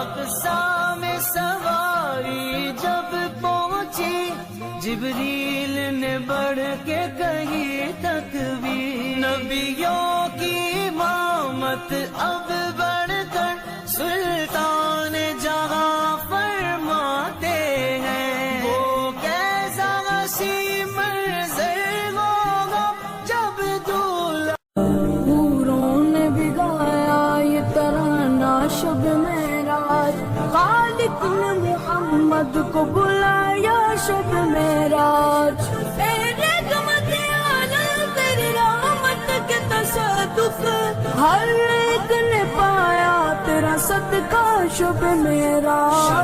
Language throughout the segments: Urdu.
اقصی میں سواری جب پہنچی، جبریل نے بڑھ کے کہی تکبیر، نبیوں کی امامت اب بڑھ کر سلطان جہاں فرماتے ہیں، وہ کیسا وسیع منظر ہوگا جب دولہا۔ حوروں نے بھی گایا یہ ترانہ شب معراج، خالق نے محمد کو بلایا شب معراج، تیرے رحمت عالم تیری رحمت کے تصدق، ہر ایک نے پایا تیرا صدقہ شب معراج،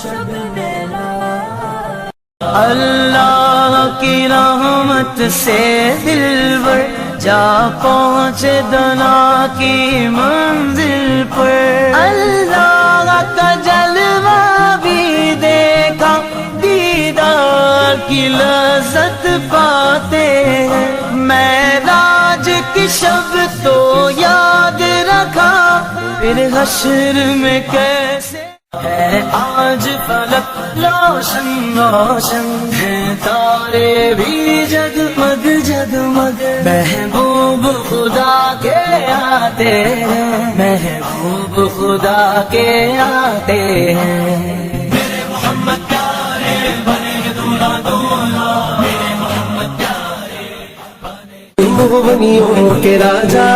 شب معراج۔ اللہ کی رحمت سے دلبر جا پہنچے دنا کی منزل پر، اللہ کا جلوہ بھی دیکھا، دیدار کی لذت پاتے ہیں، معراج کی شب تو یاد رکھا، پھر حشر میں کیسے ہے آج فلک روشن روشن ہے، تارے بھی جگمگ جگمگ، محبوب خدا کے آتے ہیں، محبوب خدا کے آتے ہیں، میرے محمد پیارے بنے دولہا دولہا، میرے محمد پیارے بنے، کے راجا